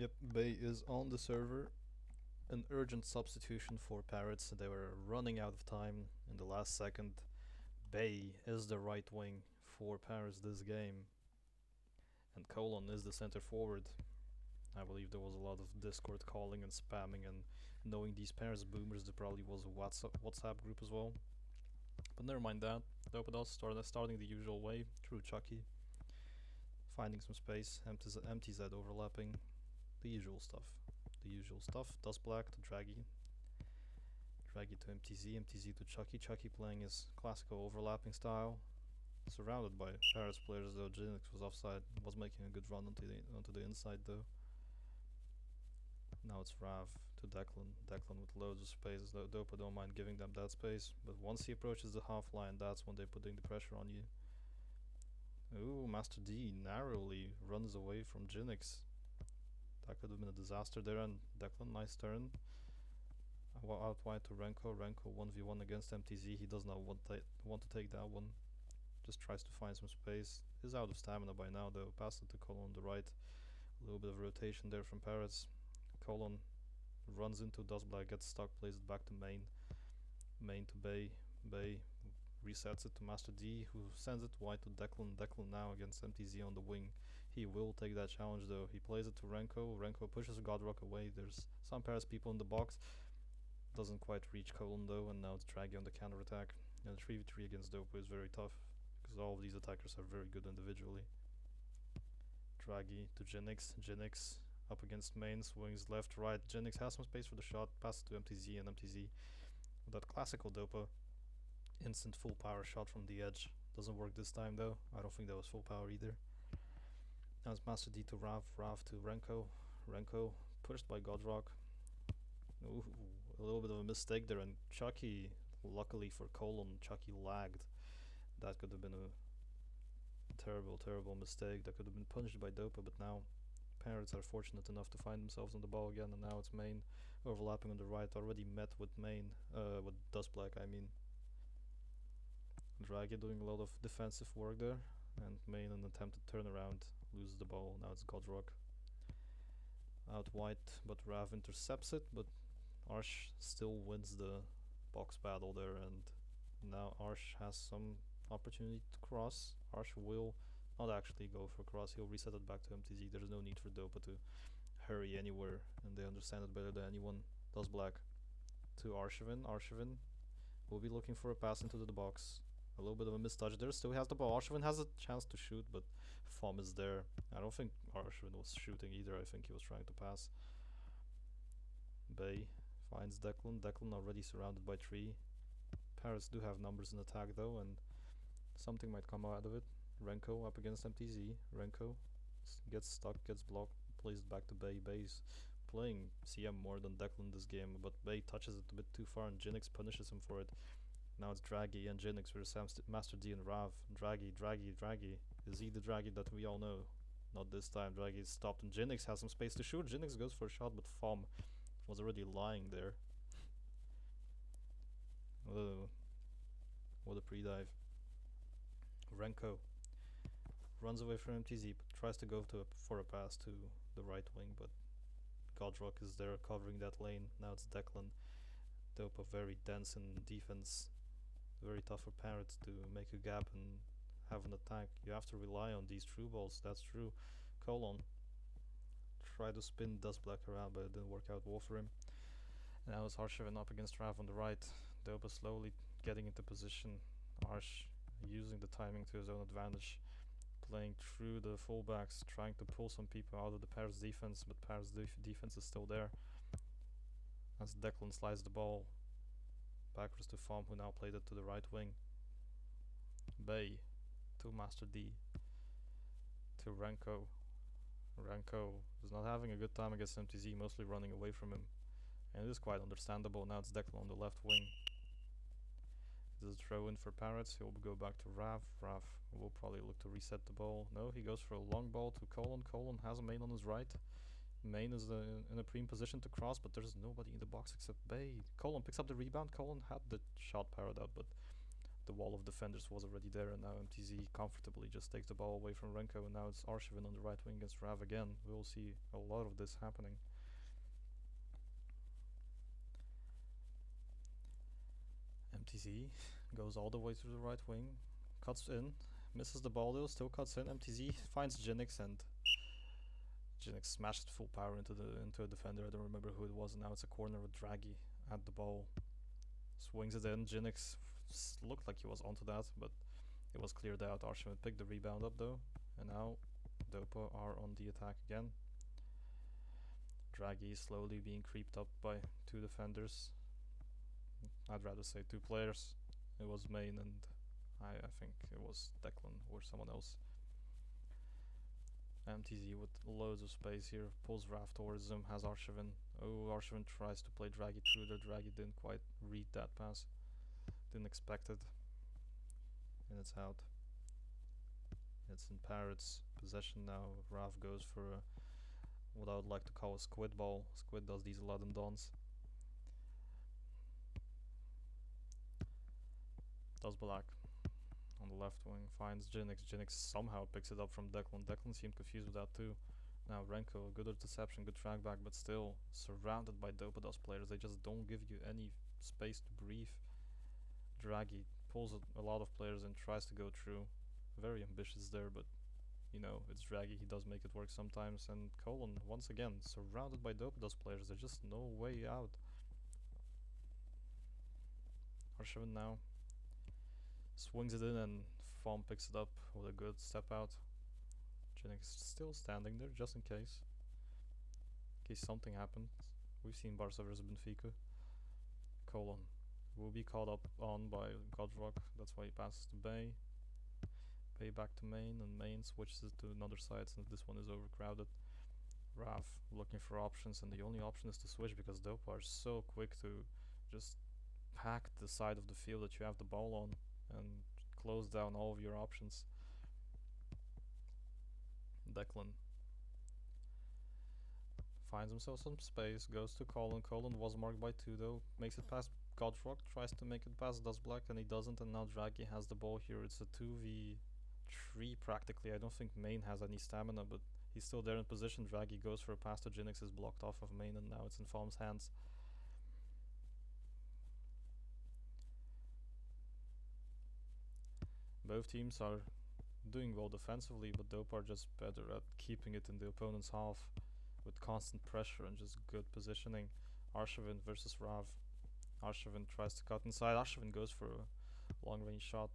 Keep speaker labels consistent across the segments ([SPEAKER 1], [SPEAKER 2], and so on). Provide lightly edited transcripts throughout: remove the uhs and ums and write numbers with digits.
[SPEAKER 1] Yep, Bay is on the server. An urgent substitution for Parits. They were running out of time in the last second. Bay is the right wing for Paris this game, and Colon is the center forward. I believe there was a lot of Discord calling and spamming, and knowing these Paris boomers, there probably was a WhatsApp group as well. But never mind that. Dopados starting the usual way through Chucky, finding some space, empty Z overlapping, the usual stuff. The usual stuff. Dust Black to Draggy. Draggy to MTZ, MTZ to Chucky. Chucky playing his classical overlapping style. Surrounded by Paris players though. Jinx was offside, was making a good run onto the inside though. Now it's Rav to Declan. Declan with loads of space. Dopa don't mind giving them that space, but once he approaches the half line, that's when they're putting the pressure on you. Ooh, Master D narrowly runs away from Jinx. That could have been a disaster there, and Declan, nice turn. Out wide to Renko. Renko 1v1 against MTZ. He does not want to take that one. Just tries to find some space. Is out of stamina by now though. Pass it to Colon on the right. A little bit of rotation there from Parits. Colon runs into Dustblack, gets stuck, plays it back to main. Main to Bay. Bay resets it to Master D, who sends it wide to Declan. Declan now against MTZ on the wing. He will take that challenge though. He plays it to Renko. Renko pushes Godrock away. There's some Paris people in the box. Doesn't quite reach Colon though, and now it's Draggy on the counter attack. And 3v3 against Dopo is very tough, because all of these attackers are very good individually. Draggy to Jinx. Jinx up against main, swings left, right. Jinx has some space for the shot, passes to MTZ, and MTZ with that classical Dopa instant full power shot from the edge. Doesn't work this time though. I don't think that was full power either. Now it's Master D to Rav, Rav to Renko. Renko pushed by Godrock. Ooh, a little bit of a mistake there, and Chucky, luckily for Colon, Chucky lagged. That could have been a terrible mistake. That could have been punished by Dopa, but now Parents are fortunate enough to find themselves on the ball again, and now it's main overlapping on the right, already met with main, with Dust Black I mean. Draghi doing a lot of defensive work there, and main an attempted turnaround, loses the ball. Now it's Godrock out wide, but Rav intercepts it, but Arsh still wins the box battle there, and now Arsh has some opportunity to cross. Arsh will not actually go for cross, he'll reset it back to MTZ. There's no need for Dopa to hurry anywhere, and they understand it better than anyone. Does Black to Arshevin. Arshevin will be looking for a pass into the box. A little bit of a mistouch there, still has the ball. Arshevin has a chance to shoot, but Fom is there. I don't think Arshevin was shooting either, I think he was trying to pass. Bay finds Declan. Declan already surrounded by 3. Paris do have numbers in attack though, and something might come out of it. Renko up against MTZ. Renko gets stuck, gets blocked, plays it back to Bay. Bay's playing CM more than Declan this game, but Bay touches it a bit too far and Jinx punishes him for it. Now it's Draggy and Jinx versus Master D and Rav. Draggy. Is he the Draggy that we all know? Not this time. Draggy is stopped and Jinx has some space to shoot. Jinx goes for a shot, but Fom was already lying there. Oh, what a pre-dive. Renko runs away from MTZ, but tries to go for a pass to the right wing, but Godrock is there covering that lane. Now it's Declan. Dopa very dense in defense. Very tough for Parrots to make a gap and have an attack. You have to rely on these through balls, that's true. Colon tried to spin Dust Black around, but it didn't work out well for him. And now it's Arshavin up against Rav on the right. Dopa slowly getting into position. Arsh using the timing to his own advantage, playing through the fullbacks, trying to pull some people out of the Paris defense, but Paris defense is still there. As Declan slides the ball backwards to Fom, who now played it to the right wing. Bay to Master D to Renko. Renko is not having a good time against MTZ, mostly running away from him, and it is quite understandable. Now it's Declan on the left wing. This is a throw in for Parrots. He'll go back to Rav. Rav will probably look to reset the ball. No, he goes for a long ball to Colon. Colon has a main on his right. Main is in a prime position to cross, but there's nobody in the box except Bay. Colon picks up the rebound. Colon had the shot parried out, but the wall of defenders was already there, and now MTZ comfortably just takes the ball away from Renko, and now it's Arshavin on the right wing against Rav again. We will see a lot of this happening. MTZ goes all the way to the right wing, cuts in, misses the ball though, still cuts in. MTZ finds Jinx, and Jinx smashed full power into a defender. I don't remember who it was. And now it's a corner with Draghi at the ball. Swings it in. Jinx looked like he was onto that, but it was cleared out. Arshavin picked the rebound up though, and now Dopa are on the attack again. Draghi is slowly being creeped up by two defenders. I'd rather say two players. It was Main and I think it was Declan or someone else. MTZ with loads of space here, pulls Rav towards him, has Arshavin. Oh, Arshavin tries to play Draghi through there. Draghi didn't quite read that pass. Didn't expect it. And it's out. It's in Parits' possession now. Rav goes for what I would like to call a squid ball. Squid does these a lot in Dons. Does Black on the left wing, finds Jinx. Jinx somehow picks it up from Declan. Declan seemed confused with that too. Now Renko, good interception, good track back, but still surrounded by Dopados players. They just don't give you any space to breathe. Draghi pulls a lot of players and tries to go through. Very ambitious there, but you know, it's Draghi, he does make it work sometimes. And Colon, once again, surrounded by Dopados players. There's just no way out. Arshavin now swings it in, and Fawn picks it up with a good step out. Jinx still standing there just in case something happens. We've seen Barca vs Benfica. Colon will be caught up on by Godrock. That's why he passes to Bay. Bay back to Main, and Main switches it to another side since this one is overcrowded. Rav looking for options, and the only option is to switch because Dopa are so quick to just pack the side of the field that you have the ball on and close down all of your options. Declan finds himself some space, goes to Colin. Colin was marked by two though, makes it past Godrock, tries to make it past Does Black, and he doesn't, and now Draghi has the ball here. It's a 2v3 practically. I don't think Main has any stamina, but he's still there in position. Draghi goes for a pass to Jinx, is blocked off of Main, and now it's in Faum's hands. Both teams are doing well defensively, but Dope are just better at keeping it in the opponent's half with constant pressure and just good positioning. Arshavin versus Rav. Arshavin tries to cut inside. Arshavin goes for a long range shot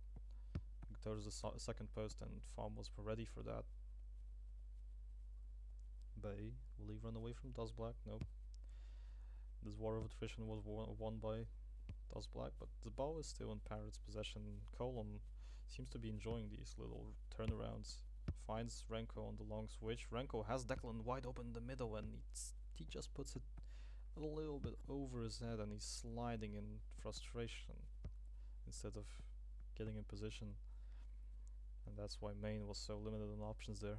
[SPEAKER 1] towards the second post, and Faum was ready for that. Bay, will he run away from Does Black? Nope. This war of attrition was won by Does Black, but the ball is still in Parits' possession. Colon seems to be enjoying these little turnarounds. Finds Renko on the long switch. Renko has Declan wide open in the middle, and he just puts it a little bit over his head, and he's sliding in frustration instead of getting in position. And that's why Main was so limited on options there.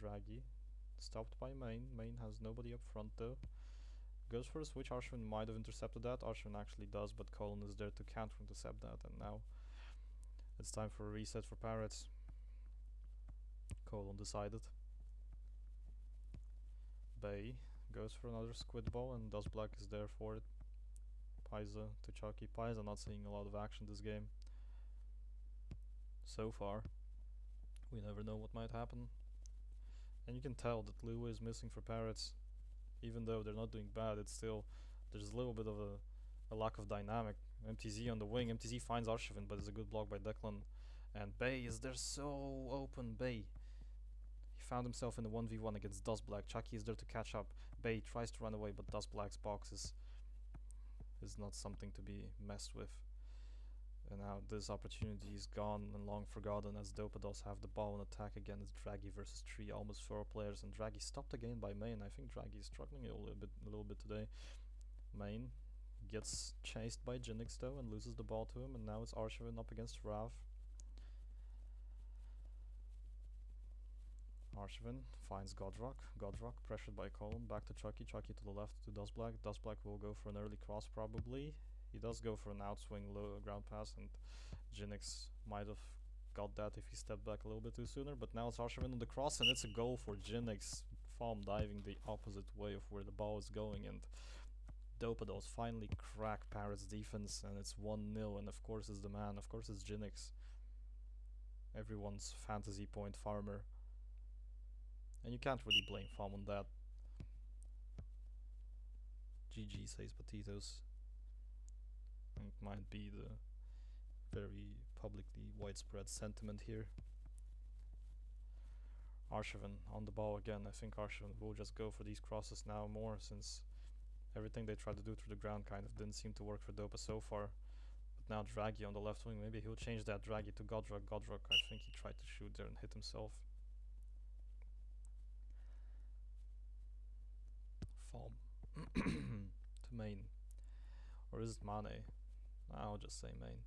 [SPEAKER 1] Draghi stopped by Main. Main has nobody up front though. Goes for a switch. Arshavin might have intercepted that. Arshavin actually does, but Colin is there to counter-intercept that, and now it's time for a reset for Parits. Colon decided. Bay goes for another squid ball, and Does Black is there for it. Paisa to Chucky. Paisa not seeing a lot of action this game so far. We never know what might happen. And you can tell that Lua is missing for Parits. Even though they're not doing bad, it's still, there's a little bit of a lack of dynamic. MTZ on the wing. MTZ finds Arshavin, but it's a good block by Declan. And Bay is there so open. Bay. He found himself in the 1v1 against Does Black. Chucky is there to catch up. Bay tries to run away, but Does Black's box is not something to be messed with. And now this opportunity is gone and long forgotten as Dopados have the ball and attack again. It's Draghi versus 3, almost 4 players, and Draghi stopped again by Main. I think Draghi is struggling a little bit today. Main gets chased by Jinx though and loses the ball to him, and now it's Arshavin up against Rav. Arshavin finds Godrock. Godrock pressured by Colin. Back to Chucky. Chucky to the left to Does Black. Does Black will go for an early cross probably. He does go for an outswing low ground pass, and Jinx might have got that if he stepped back a little bit too sooner. But now it's Arshavin on the cross, and it's a goal for Jinx. Farm diving the opposite way of where the ball is going, and Dopados finally crack Parits' defense, and it's 1-0. And of course, it's the man. Of course, it's Jinx. Everyone's fantasy point farmer. And you can't really blame Farm on that. GG, says Potatoes. And it might be the very publicly widespread sentiment here. Arshavin on the ball again. I think Arshavin will just go for these crosses now more, since everything they tried to do through the ground kind of didn't seem to work for Dopa so far. But now Draghi on the left wing, maybe he'll change that Draghi to Godrok. Godrok, I think he tried to shoot there and hit himself. Farm to main. Or is it Mane? I'll just say main.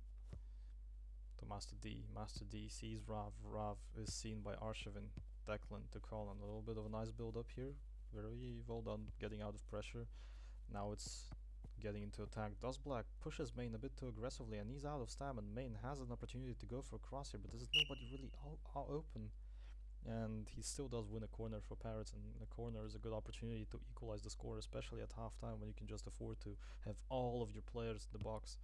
[SPEAKER 1] To Master D. Master D sees Rav. Rav is seen by Arshavin. Declan to Colin. A little bit of a nice build up here. Very well done getting out of pressure. Now it's getting into attack. Dustblack pushes main a bit too aggressively, and he's out of stamina. Main has an opportunity to go for a cross here, but there's nobody really open. And he still does win a corner for Parits, and a corner is a good opportunity to equalize the score, especially at halftime when you can just afford to have all of your players in the box.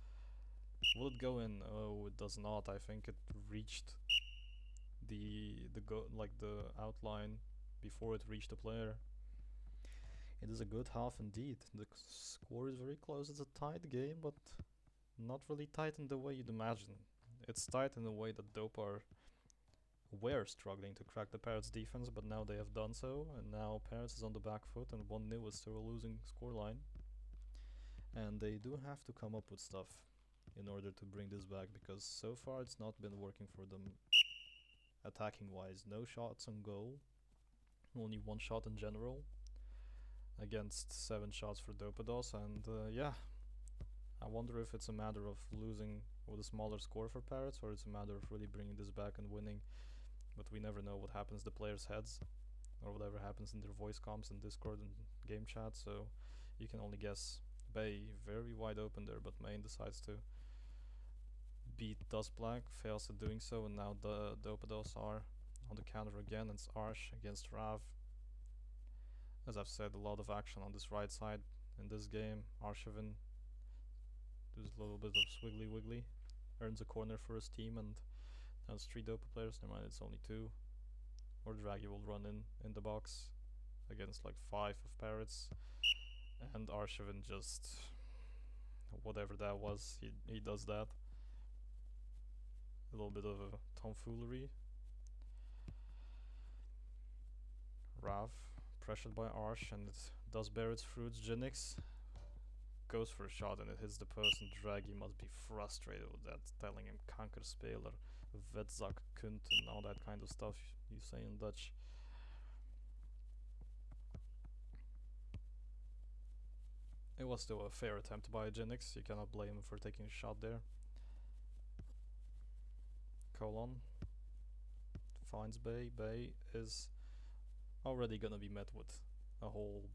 [SPEAKER 1] Will it go in? Oh, it does not. I think it reached the outline before it reached the player. It is a good half indeed. The score is very close. It's a tight game, but not really tight in the way you'd imagine. It's tight in the way that Dopa were struggling to crack the Parits defense, but now they have done so, and now Parits is on the back foot, and 1-0 is still a losing scoreline. And they do have to come up with stuff in order to bring this back, because so far it's not been working for them attacking wise. No shots on goal, only one shot in general, against 7 shots for Dopados, and yeah, I wonder if it's a matter of losing with a smaller score for Parits, or it's a matter of really bringing this back and winning. But we never know what happens to the players' heads, or whatever happens in their voice comms and Discord and game chat, so you can only guess. Bay very wide open there, but Main decides to beat Dustblack, fails at doing so, and now the Dopados are on the counter again. It's Arsh against Rav. As I've said, a lot of action on this right side in this game. Arshavin does a little bit of swiggly wiggly, earns a corner for his team, and now it's 3 Dopa players. Never mind, it's only 2. Or Draghi will run in the box against like 5 of Parits, and Arshavin just, whatever that was, he does that. A little bit of a tomfoolery. Rav pressured by Arsh, and it does bear its fruits. Jinx goes for a shot and it hits the post, and Draghi must be frustrated with that, telling him kankerspeler, vetzak kunt, and all that kind of stuff you say in Dutch. It was still a fair attempt by Jinx. You cannot blame him for taking a shot there. Colon finds Bay. Bay is already gonna be met with a whole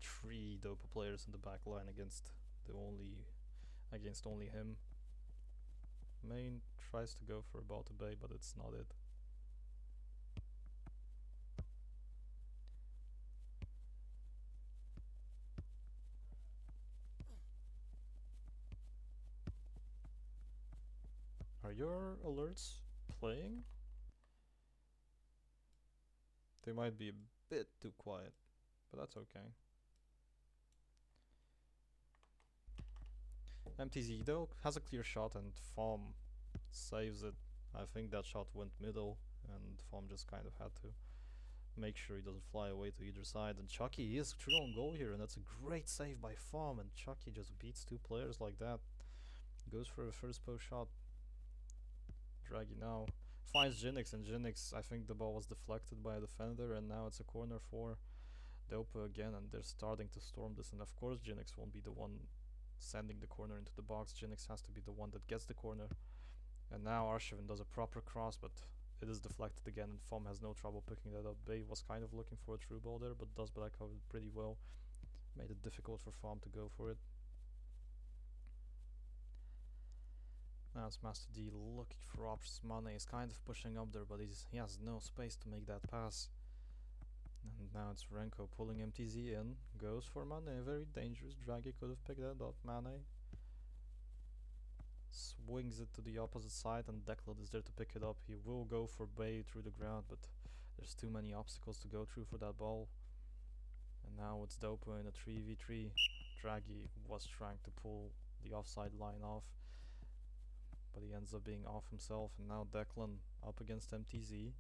[SPEAKER 1] 3 Dopa players in the back line against only him. Main tries to go for a ball to Bay, but it's not it. Are your alerts playing? They might be a bit too quiet, but that's okay. MTZ though has a clear shot, and Fom saves it. I think that shot went middle, and Fom just kind of had to make sure he doesn't fly away to either side. And Chucky is true on goal here, and that's a great save by Fom, and Chucky just beats 2 players like that. Goes for a first post shot. Draghi now finds Jinx, and Jinx, I think the ball was deflected by a defender, and now it's a corner for Dopa again, and they're starting to storm this, and of course Jinx won't be the one sending the corner into the box. Jinx has to be the one that gets the corner, and now Arshavin does a proper cross, but it is deflected again, and Fom has no trouble picking that up. Bay was kind of looking for a through ball there, but Dustblack covered pretty well, made it difficult for Fom to go for it. Now it's Master D looking for options. Mane is kind of pushing up there, but he has no space to make that pass. And now it's Renko pulling MTZ in. Goes for Mane. Very dangerous. Draghi could have picked that up. Mane swings it to the opposite side, and Declan is there to pick it up. He will go for Bay through the ground, but there's too many obstacles to go through for that ball. And now it's Dopa in a 3v3. Draghi was trying to pull the offside line off, but he ends up being off himself. And now Declan up against MTZ.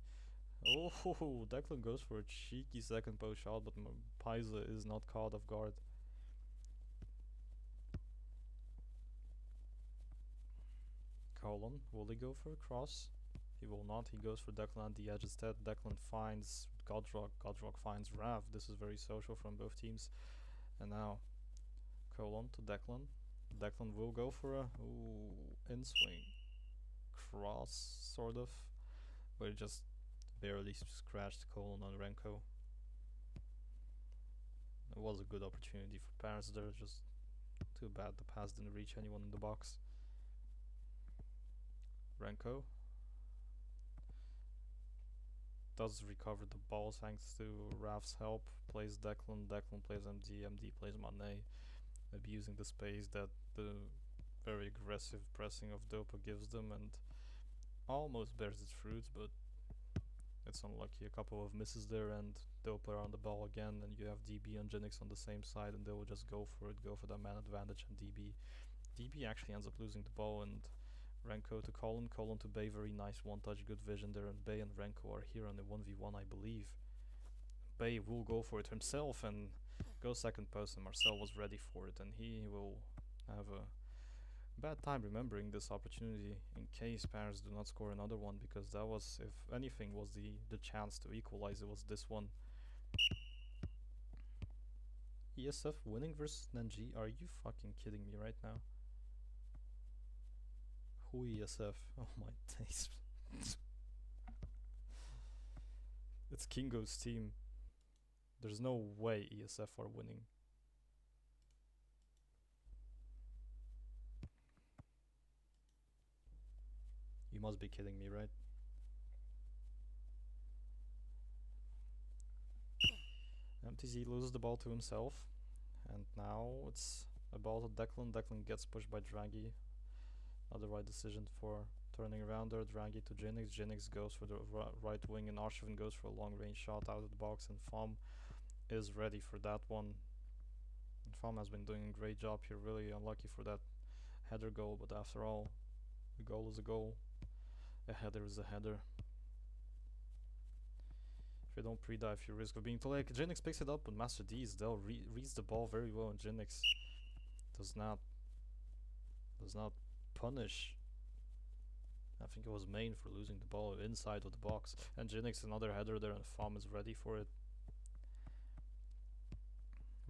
[SPEAKER 1] Oh, Declan goes for a cheeky second post shot, but Paisa is not caught off guard. Colin, will he go for a cross? He will not. He goes for Declan at the edge instead. Declan finds Godrock. Godrock finds Rav. This is very social from both teams. And now Colin to Declan. Declan will go for a in-swing cross, sort of, but it just barely scratched Colin on Renko. It was a good opportunity for Parits there, just too bad the pass didn't reach anyone in the box. Renko does recover the ball thanks to Raf's help. Plays Declan, Declan plays MD, MD plays Mane, abusing the space that the very aggressive pressing of Dopa gives them, and almost bears its fruits, but it's unlucky. A couple of misses there, and Dopa are on the ball again, and you have DB and Genix on the same side, and they will just go for it, go for that man advantage, and DB actually ends up losing the ball, and Renko to Colin, Colin to Bay, very nice one-touch, good vision there, and Bay and Renko are here on the 1v1, I believe. Bay will go for it himself and go second post, and Marcel was ready for it, and he will have a bad time remembering this opportunity in case Parits do not score another one, because that was, if anything, was the chance to equalize. It was this one. ESF winning versus Nanji? Are you fucking kidding me right now? Who ESF? Oh my days. It's Kingo's team. There's no way ESF are winning. You must be kidding me, right? MTZ loses the ball to himself, and now it's a ball to Declan. Declan gets pushed by Draghi. Not the right decision for turning around there. Draghi to Jinix. Jinix goes for the right wing, and Arshavin goes for a long range shot out of the box, and Fom is ready for that one. And Fom has been doing a great job here, really unlucky for that header goal, but after all, a goal is a goal. A header is a header. If you don't pre-dive, you risk of being too late. Jinx picks it up, but Master D still reads the ball very well, and Jinx does not punish. I think it was Main for losing the ball inside of the box. And Jinx another header there, and Fom is ready for it.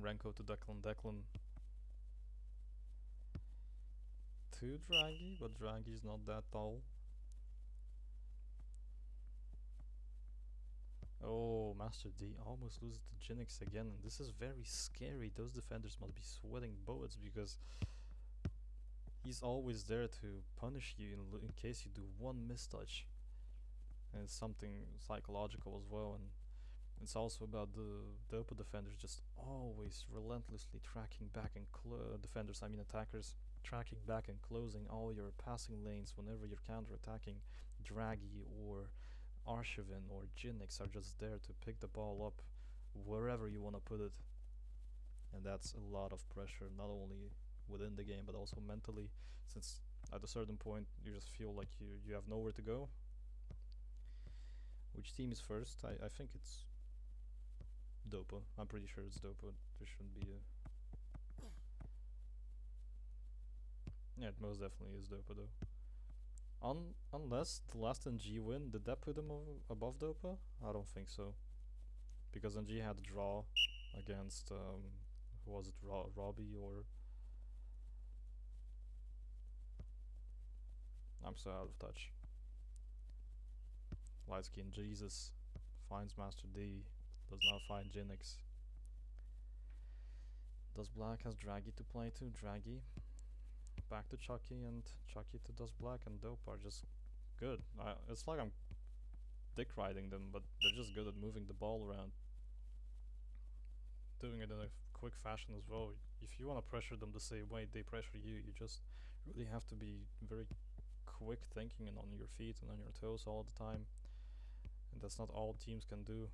[SPEAKER 1] Renko to Declan. Declan to Draghi, but Draghi's not that tall. Oh, Master D almost loses to Jinx again, and this is very scary. Those defenders must be sweating bullets, because he's always there to punish you in case you do one mistouch. And it's something psychological as well, and it's also about the Dopa defenders just always relentlessly tracking back and defenders, I mean attackers, tracking back and closing all your passing lanes whenever you're counter-attacking. Draghi or Arshavin or Jinx are just there to pick the ball up wherever you want to put it, and that's a lot of pressure, not only within the game but also mentally, since at a certain point you just feel like you have nowhere to go. Which team is first? I think it's Dopa. I'm pretty sure it's Dopa. There shouldn't be a... Yeah, it most definitely is Dopa though. Unless the last NG win, did that put him above Dopa? I don't think so, because NG had a draw against who was it, Robbie, or I'm so out of touch. Light skin Jesus finds Master D, does not find Jinx. Does Black has Draghi to play to? Draghi back to Chucky, and Chucky to Dust Black, and Dope are just good. It's like I'm dick riding them, but they're just good at moving the ball around, doing it in a quick fashion as well. If you want to pressure them the same way they pressure you, you just really have to be very quick thinking and on your feet and on your toes all the time, and that's not all teams can do.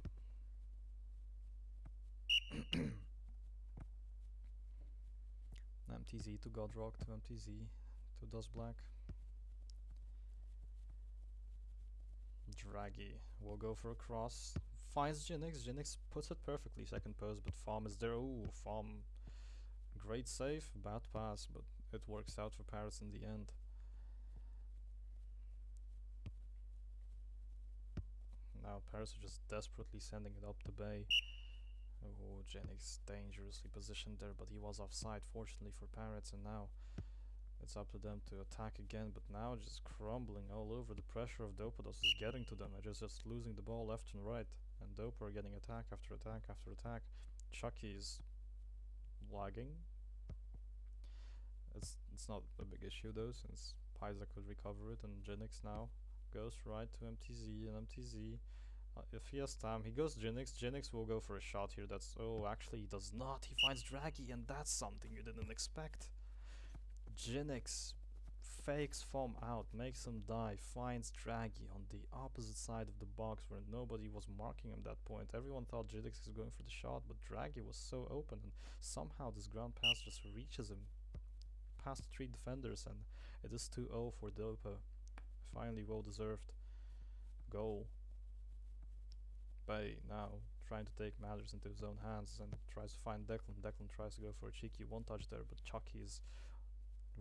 [SPEAKER 1] MTZ to Godrock to MTZ to Dust Black. Draggy will go for a cross. Finds Jinx. Jinx puts it perfectly. Second post, but Farm is there. Ooh, Farm. Great save. Bad pass, but it works out for Parits in the end. Now Parits are just desperately sending it up the bay. Oh, Jinx dangerously positioned there, but he was offside, fortunately for Parits, and now it's up to them to attack again, but now just crumbling all over. The pressure of Dopados is getting to them. They're just losing the ball left and right, and Dopa are getting attack after attack after attack. Chucky is lagging. It's not a big issue though, since Paisa could recover it, and Jinx now goes right to MTZ, and MTZ, if he has time, he goes Jinx. Jinx will go for a shot here. That's, oh, actually he does not. He finds Draggy, and that's something you didn't expect. Jinx fakes Foam out, makes him die, finds Draggy on the opposite side of the box where nobody was marking him at that point. Everyone thought Jinx is going for the shot, but Draggy was so open, and somehow this ground pass just reaches him past 3 defenders, and it is 2-0 for Dopa. Finally, well deserved goal. Bay now trying to take matters into his own hands and tries to find Declan. Declan tries to go for a cheeky one touch there, but Chucky is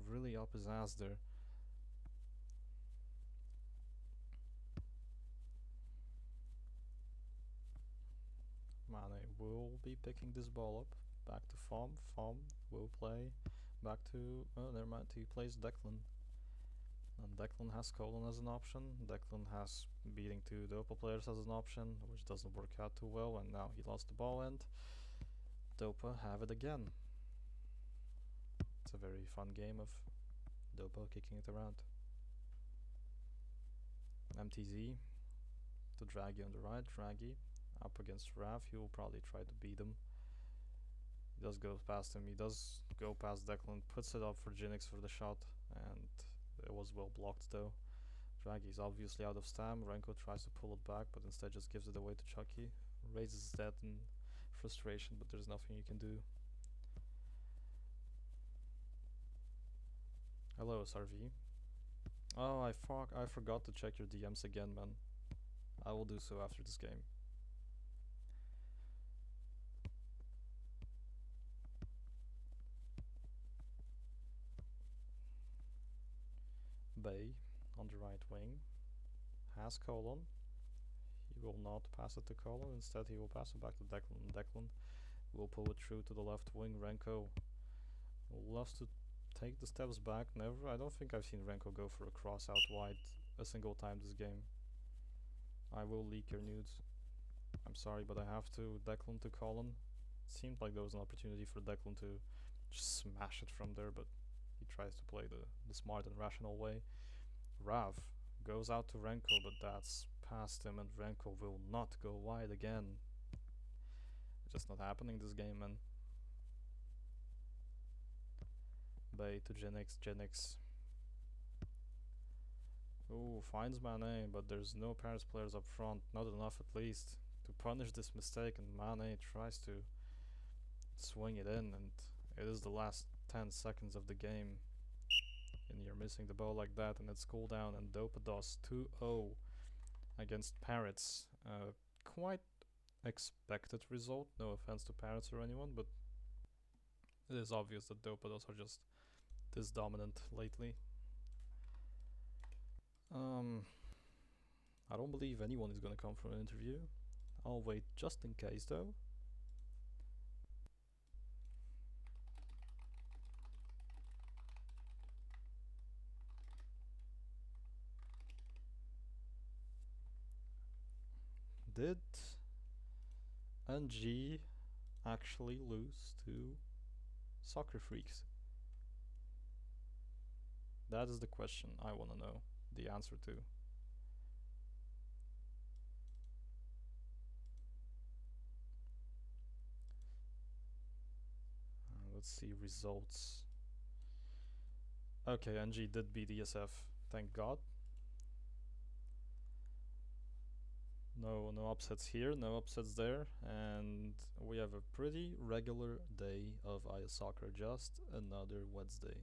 [SPEAKER 1] really up his ass there. Mane will be picking this ball up. Back to Fom. Fom will play. Back to, oh, never mind, he plays Declan. And Declan has Colin as an option. Declan has beating 2 Dopa players as an option, which doesn't work out too well, and now he lost the ball, and Dopa have it again. It's a very fun game of Dopa kicking it around. MTZ to Draggy on the right. Draggy up against Rav. He will probably try to beat him. He does go past him. He does go past Declan, puts it up for Jinx for the shot, and it was well blocked though. Draggy's obviously out of stam. Renko tries to pull it back, but instead just gives it away to Chucky. Raises his head in frustration, but there's nothing you can do. Hello, SRV. Oh, I forgot to check your DMs again, man. I will do so after this game. Bay on the right wing has Colon. He will not pass it to Colon. Instead, he will pass it back to Declan. Declan will pull it through to the left wing. Renko loves to take the steps back. Never. I don't think I've seen Renko go for a cross out wide a single time this game. I will leak your nudes. I'm sorry, but I have to. Declan to Colin. It seemed like there was an opportunity for Declan to just smash it from there, but he tries to play the smart and rational way. Rav goes out to Renko, but that's past him, and Renko will not go wide again. It's just not happening this game, man. Bay to Genix. Genix. Ooh, finds Mane, but there's no Paris players up front. Not enough at least to punish this mistake, and Mane tries to swing it in, and it is the last 10 seconds of the game. And you're missing the ball like that, and it's cooldown, and Dopados 2-0 against Parits. Quite expected result, no offense to Parits or anyone, but it is obvious that Dopados are just this dominant lately. I don't believe anyone is gonna come for an interview. I'll wait just in case though. Did NG actually lose to Soccer Freaks? That is the question I want to know the answer to. Let's see results. Okay, NG did beat ESF. Thank God. No upsets here, no upsets there, and we have a pretty regular day of IOSoccer. Just another Wednesday.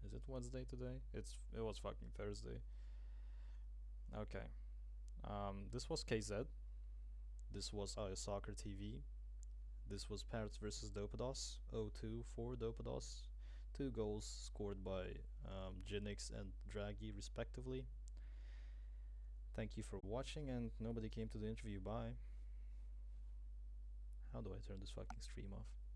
[SPEAKER 1] Is it Wednesday today? It was fucking Thursday. Okay. This was KZ. This was IOSoccer TV. This was Parits versus Dopados. 0-2 for Dopados. 2 goals scored by Jinx and Draghi respectively. Thank you for watching, and nobody came to the interview. Bye. How do I turn this fucking stream off?